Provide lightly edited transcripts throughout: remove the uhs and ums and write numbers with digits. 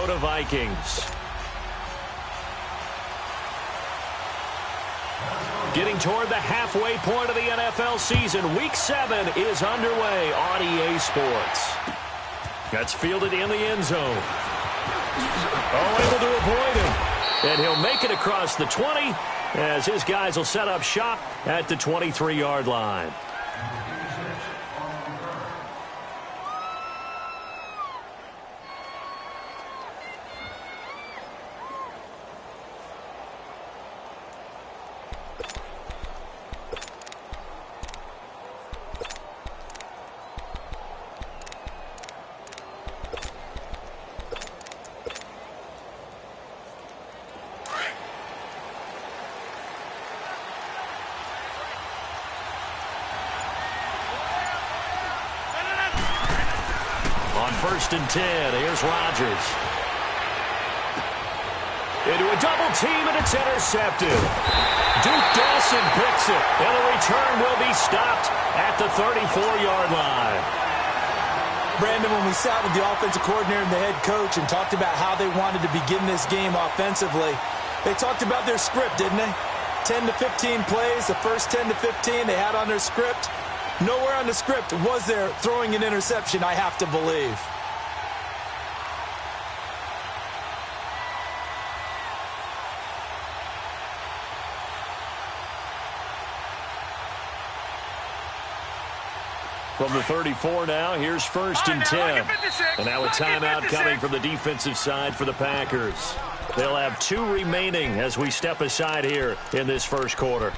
Minnesota Vikings. Getting toward the halfway point of the NFL season. Week 7 is underway on EA Sports. That's fielded in the end zone. Oh, able to avoid him. And he'll make it across the 20 as his guys will set up shop at the 23-yard line. On 1st and 10, here's Rodgers. Into a double team, and it's intercepted. Duke Dawson picks it, and the return will be stopped at the 34-yard line. Brandon, when we sat with the offensive coordinator and the head coach and talked about how they wanted to begin this game offensively, they talked about their script, didn't they? 10 to 15 plays, the first 10 to 15 they had on their script. Nowhere on the script was there throwing an interception, I have to believe. From the 34 now, here's 1st and 10. And now a timeout coming from the defensive side for the Packers. They'll have 2 remaining as we step aside here in this first quarter.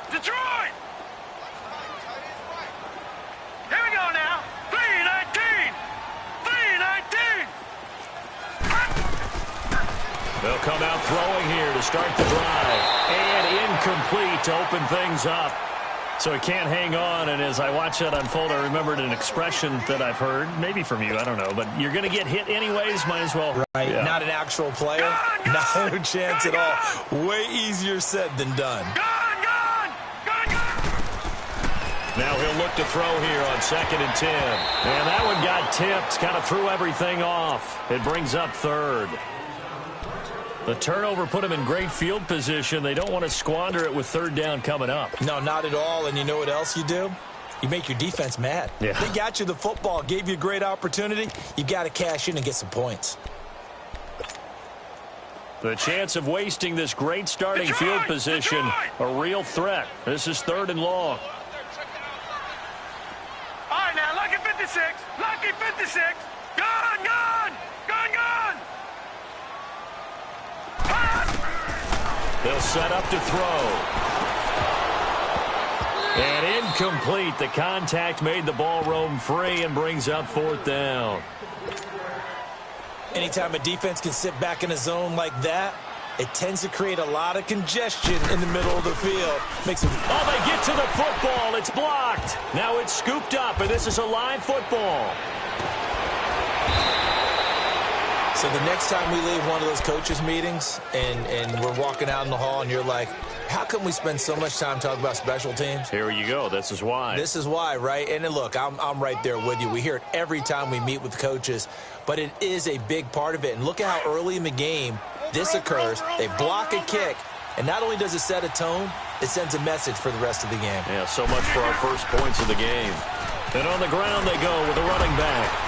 Detroit! Here we go now. 3-19. They'll come out throwing here to start the drive. And incomplete to open things up. So he can't hang on, and as I watch that unfold, I remembered an expression that I've heard, maybe from you, I don't know, but you're going to get hit anyways, might as well. Right, yeah. Not an actual player, not a chance at all. Way easier said than done. Now he'll look to throw here on 2nd and 10. And that one got tipped, kind of threw everything off. It brings up 3rd. The turnover put him in great field position. They don't want to squander it with 3rd down coming up. No, not at all. And you know what else you do? You make your defense mad. Yeah. They got you the football, gave you a great opportunity. You got to cash in and get some points. The chance of wasting this great starting field position, a real threat. This is 3rd and long. All right, now, lucky 56. Lucky 56. Gone. They'll set up to throw. And incomplete. The contact made the ball roam free and brings up 4th down. Anytime a defense can sit back in a zone like that, it tends to create a lot of congestion in the middle of the field. Makes it. Oh, they get to the football. It's blocked. Now it's scooped up, and this is a live football. So the next time we leave one of those coaches' meetings and we're walking out in the hall and you're like, how come we spend so much time talking about special teams? Here you go. This is why. This is why, right? And look, I'm right there with you. We hear it every time we meet with coaches, but it is a big part of it. And look at how early in the game this occurs. They block a kick, and not only does it set a tone, it sends a message for the rest of the game. Yeah, so much for our first points of the game. And on the ground they go with a running back.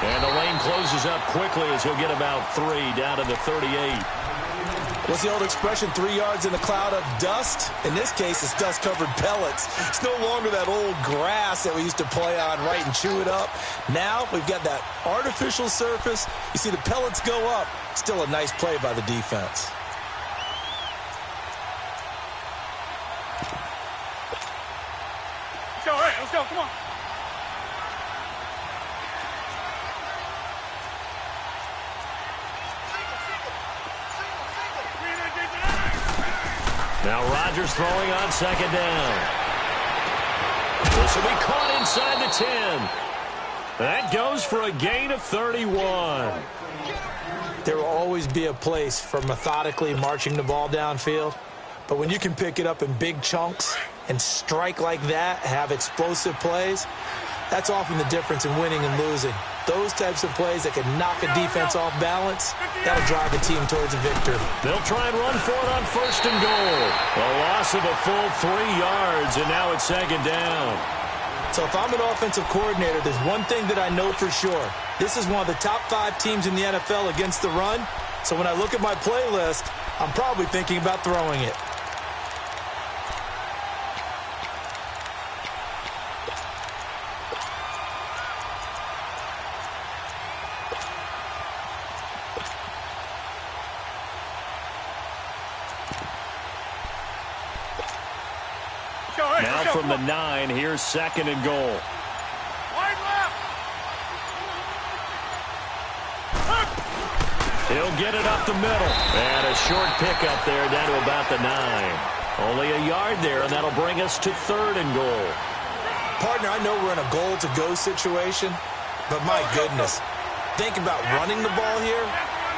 And the lane closes up quickly as he'll get about 3 down to the 38. What's the old expression, 3 yards in a cloud of dust? In this case, it's dust-covered pellets. It's no longer that old grass that we used to play on, right, and chew it up. Now we've got that artificial surface. You see the pellets go up. Still a nice play by the defense. Let's go, come on. Now Rodgers throwing on 2nd down. This will be caught inside the 10. That goes for a gain of 31. There will always be a place for methodically marching the ball downfield. But when you can pick it up in big chunks and strike like that, have explosive plays, that's often the difference in winning and losing. Those types of plays that can knock a defense off balance, that'll drive the team towards a victory. They'll try and run for it on 1st and goal. A loss of a full 3 yards, and now it's 2nd down. So if I'm an offensive coordinator, there's one thing that I know for sure. This is one of the top 5 teams in the NFL against the run. So when I look at my playlist, I'm probably thinking about throwing it. Now from the 9, here's 2nd and goal. Wide left. He'll get it up the middle. And a short pickup there down to about the 9. Only a yard there, and that'll bring us to 3rd and goal. Partner, I know we're in a goal-to-go situation, but my goodness, think about running the ball here.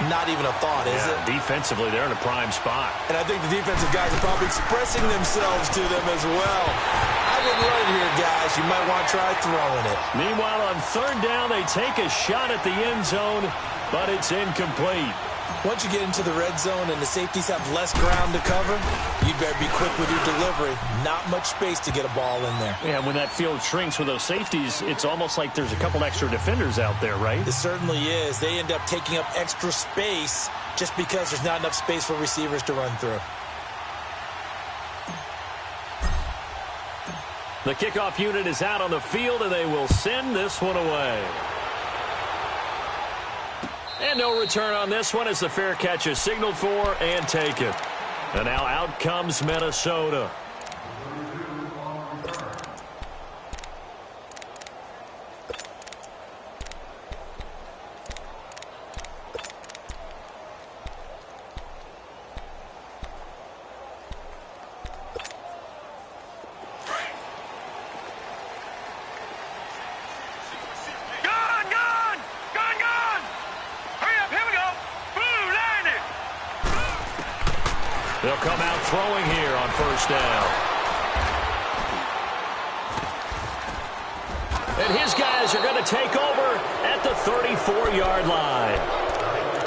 Not even a thought, is it? Defensively, they're in a prime spot. And I think the defensive guys are probably expressing themselves to them as well. I wouldn't run it here, guys. You might want to try throwing it. Meanwhile, on 3rd down, they take a shot at the end zone, but it's incomplete. Once you get into the red zone and the safeties have less ground to cover, you'd better be quick with your delivery. Not much space to get a ball in there. Yeah, when that field shrinks with those safeties, it's almost like there's a couple extra defenders out there, right? It certainly is. They end up taking up extra space just because there's not enough space for receivers to run through. The kickoff unit is out on the field, and they will send this one away. And no return on this one as the fair catch is signaled for and taken. And now out comes Minnesota. They'll come out throwing here on 1st down. And his guys are going to take over at the 34-yard line.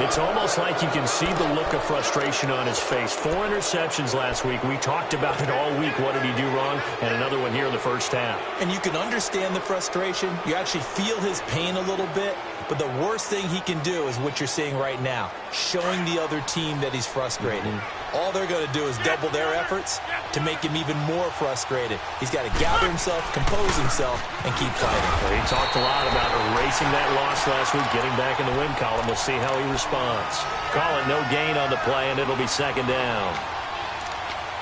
It's almost like you can see the look of frustration on his face. 4 interceptions last week. We talked about it all week. What did he do wrong? And another one here in the 1st half. And you can understand the frustration. You actually feel his pain a little bit. But the worst thing he can do is what you're seeing right now, showing the other team that he's frustrated. All they're going to do is double their efforts to make him even more frustrated. He's got to gather himself, compose himself, and keep fighting. Well, he talked a lot about erasing that loss last week, getting back in the win column. We'll see how he responds. Call it no gain on the play, and it'll be 2nd down.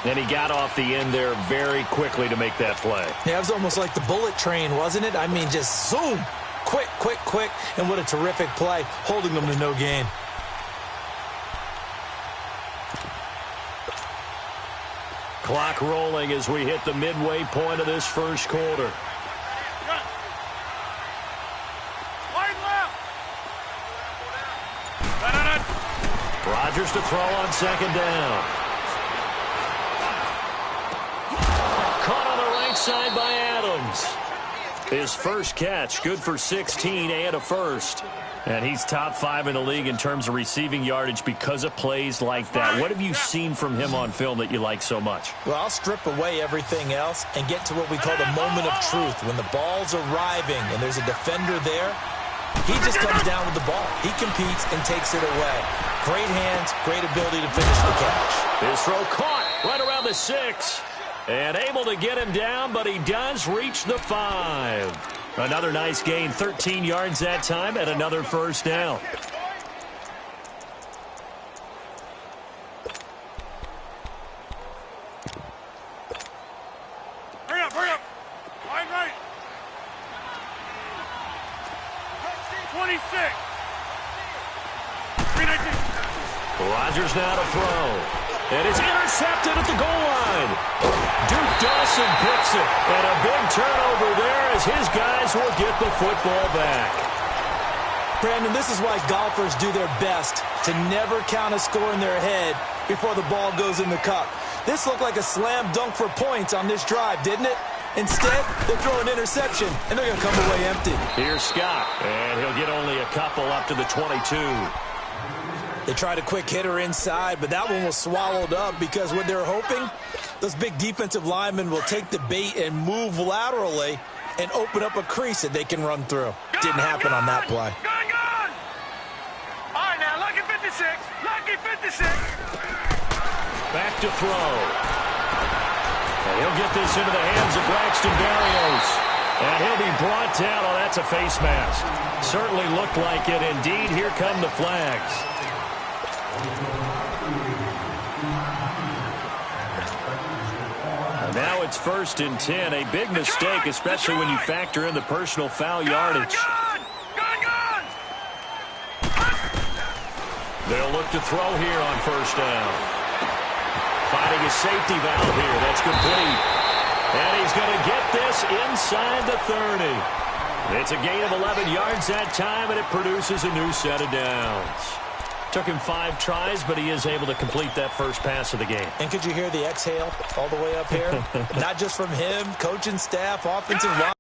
And he got off the end there very quickly to make that play. Yeah, it was almost like the bullet train, wasn't it? I mean, just zoom. Quick, quick, quick. And what a terrific play, holding them to no gain. Clock rolling as we hit the midway point of this 1st quarter. Wide left. Rodgers to throw on 2nd down. Caught on the right side by Adams. His first catch, good for 16 and a first. And he's top 5 in the league in terms of receiving yardage because of plays like that. What have you seen from him on film that you like so much? Well, I'll strip away everything else and get to what we call the moment of truth. When the ball's arriving and there's a defender there, he just comes down with the ball. He competes and takes it away. Great hands, great ability to finish the catch. His throw caught right around the 6. And able to get him down, but he does reach the 5. Another nice gain, 13 yards that time, and another 1st down. Hurry up, hurry up. Wide right. 26. 319. Rodgers now to throw. And it's intercepted at the goal line. Duke Dawson picks it. And a big turnover there as his guys will get the football back. Brandon, this is why golfers do their best to never count a score in their head before the ball goes in the cup. This looked like a slam dunk for points on this drive, didn't it? Instead, they throw an interception, and they're going to come away empty. Here's Scott, and he'll get only a couple up to the 22. They tried a quick hitter inside, but that one was swallowed up because what they're hoping, those big defensive linemen will take the bait and move laterally and open up a crease that they can run through. Didn't happen on that play. Gone! All right, now, lucky 56. Lucky 56. Back to throw. And he'll get this into the hands of Braxton Berrios. And he'll be brought down. Oh, that's a face mask. Certainly looked like it. Indeed, here come the flags. Now it's 1st and 10. A big mistake, especially when you factor in the personal foul yardage. Gone! They'll look to throw here on 1st down. Finding a safety valve here. That's complete. And he's going to get this inside the 30. It's a gain of 11 yards that time, and it produces a new set of downs. Took him 5 tries, but he is able to complete that first pass of the game. And could you hear the exhale all the way up here? Not just from him, coaching staff, offensive line.